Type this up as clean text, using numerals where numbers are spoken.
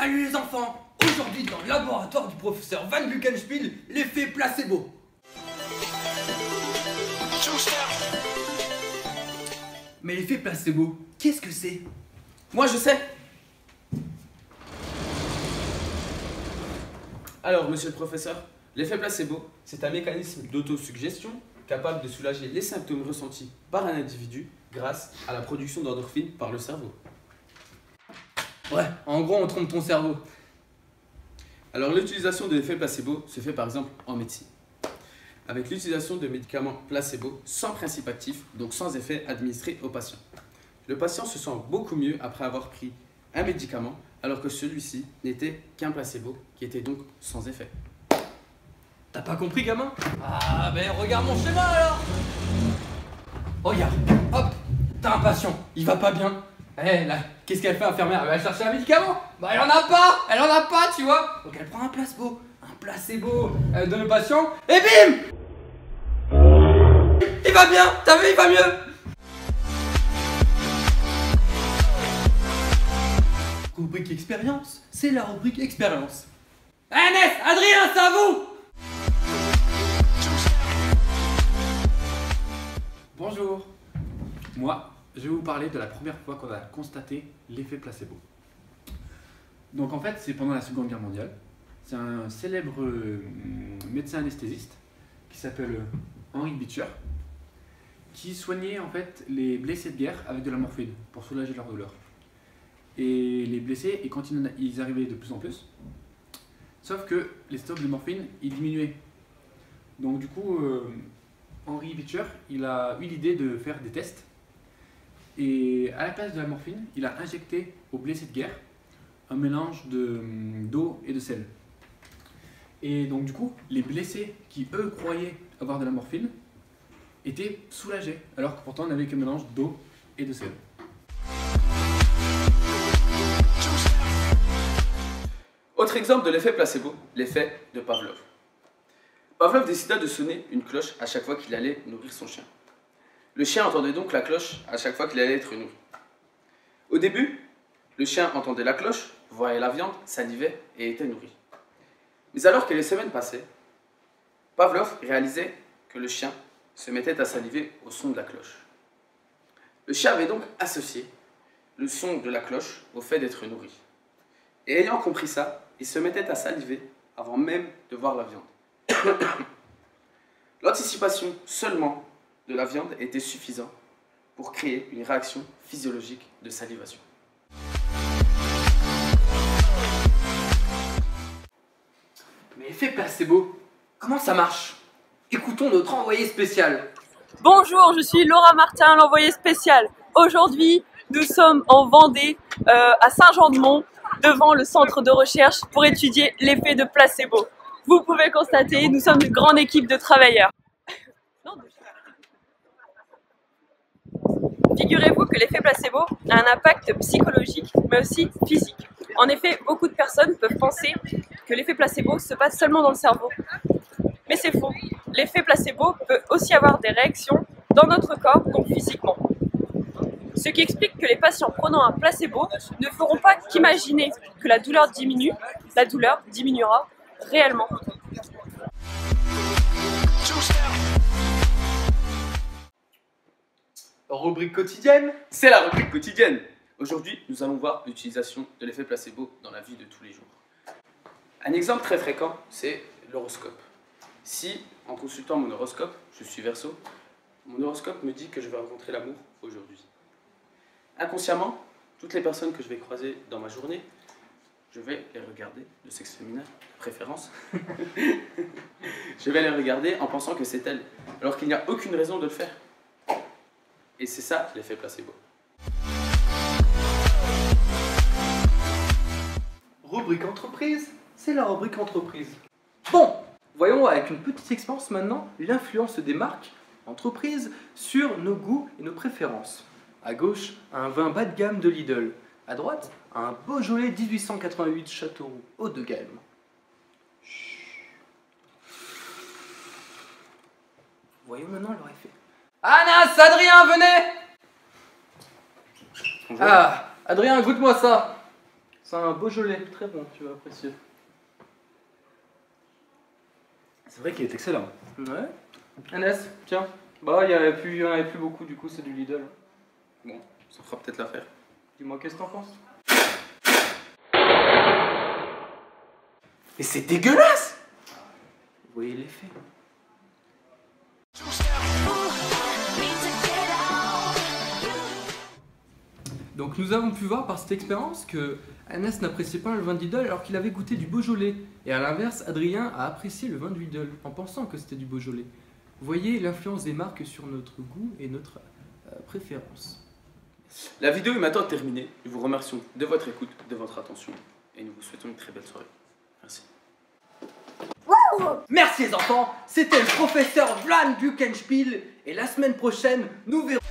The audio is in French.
Salut les enfants! Aujourd'hui dans le laboratoire du professeur Van Buchenspiel, l'effet placebo. Mais l'effet placebo, qu'est-ce que c'est? Moi je sais. Alors monsieur le professeur, l'effet placebo, c'est un mécanisme d'autosuggestion capable de soulager les symptômes ressentis par un individu grâce à la production d'endorphines par le cerveau. Ouais, en gros on trompe ton cerveau. Alors l'utilisation de l'effet placebo se fait par exemple en médecine, avec l'utilisation de médicaments placebo sans principe actif, donc sans effet administré au patient. Le patient se sent beaucoup mieux après avoir pris un médicament, alors que celui-ci n'était qu'un placebo, qui était donc sans effet. T'as pas compris, gamin? Ah ben regarde mon schéma alors. Regarde, hop, t'as un patient, il va pas bien. Eh là, qu'est-ce qu'elle fait, infirmière? Elle va chercher un médicament. Bah elle en a pas, tu vois. Donc elle prend un placebo, elle donne au patient, et bim! Il va bien, t'as vu, il va mieux. Rubrique expérience, c'est la rubrique expérience. Ernest, Adrien, c'est à vous! Bonjour. Moi, je vais vous parler de la première fois qu'on a constaté l'effet placebo. Donc en fait, c'est pendant la Seconde Guerre mondiale. C'est un célèbre médecin anesthésiste qui s'appelle Henry Beecher qui soignait en fait les blessés de guerre avec de la morphine pour soulager leur douleur. Et les blessés, et quand ils arrivaient de plus en plus, sauf que les stocks de morphine, ils diminuaient. Donc du coup, Henry Beecher, il a eu l'idée de faire des tests. Et à la place de la morphine, il a injecté aux blessés de guerre un mélange d'eau et de sel. Et donc du coup, les blessés qui eux croyaient avoir de la morphine étaient soulagés, alors que pourtant on n'avait qu'un mélange d'eau et de sel. Autre exemple de l'effet placebo, l'effet de Pavlov. Pavlov décida de sonner une cloche à chaque fois qu'il allait nourrir son chien. Le chien entendait donc la cloche à chaque fois qu'il allait être nourri. Au début, le chien entendait la cloche, voyait la viande, salivait et était nourri. Mais alors que les semaines passaient, Pavlov réalisait que le chien se mettait à saliver au son de la cloche. Le chien avait donc associé le son de la cloche au fait d'être nourri. Et ayant compris ça, il se mettait à saliver avant même de voir la viande. L'anticipation seulement de la viande était suffisant pour créer une réaction physiologique de salivation. Mais effet placebo, comment ça marche? Écoutons notre envoyé spécial. Bonjour, je suis Laura Martin, l'envoyée spéciale. Aujourd'hui, nous sommes en Vendée, à Saint-Jean-de-Mont, devant le centre de recherche pour étudier l'effet de placebo. Vous pouvez constater, nous sommes une grande équipe de travailleurs. Figurez-vous que l'effet placebo a un impact psychologique, mais aussi physique. En effet, beaucoup de personnes peuvent penser que l'effet placebo se passe seulement dans le cerveau. Mais c'est faux. L'effet placebo peut aussi avoir des réactions dans notre corps, donc physiquement. Ce qui explique que les patients prenant un placebo ne feront pas qu'imaginer que la douleur diminue, la douleur diminuera réellement. Rubrique quotidienne. C'est la rubrique quotidienne. Aujourd'hui, nous allons voir l'utilisation de l'effet placebo dans la vie de tous les jours. Un exemple très fréquent, c'est l'horoscope. Si, en consultant mon horoscope, je suis Verseau, mon horoscope me dit que je vais rencontrer l'amour aujourd'hui. Inconsciemment, toutes les personnes que je vais croiser dans ma journée, je vais les regarder, de sexe féminin, de préférence. Je vais les regarder en pensant que c'est elles, alors qu'il n'y a aucune raison de le faire. Et c'est ça l'effet placebo. Rubrique entreprise, c'est la rubrique entreprise. Bon, voyons avec une petite expérience maintenant l'influence des marques, entreprises, sur nos goûts et nos préférences. À gauche, un vin bas de gamme de Lidl. À droite, un Beaujolais 1888 Châteauroux haut de gamme. Voyons maintenant leur effet. Anas, Adrien, venez! Bonjour. Ah, Adrien, goûte-moi ça. C'est un Beaujolais, très bon, tu vas apprécier. C'est vrai qu'il est excellent. Ouais. Anas, tiens. Bah, il y en avait plus beaucoup, du coup, c'est du Lidl. Bon, ça fera peut-être l'affaire. Dis-moi, qu'est-ce que t'en penses? Mais c'est dégueulasse! Vous voyez l'effet? Donc nous avons pu voir par cette expérience que Anas n'appréciait pas le vin de Lidl alors qu'il avait goûté du Beaujolais. Et à l'inverse, Adrien a apprécié le vin de Lidl en pensant que c'était du Beaujolais. Vous voyez l'influence des marques sur notre goût et notre préférence. La vidéo est maintenant terminée. Nous vous remercions de votre écoute, de votre attention. Et nous vous souhaitons une très belle soirée. Merci. Merci les enfants, c'était le professeur Vlad Buchenspiel et la semaine prochaine, nous verrons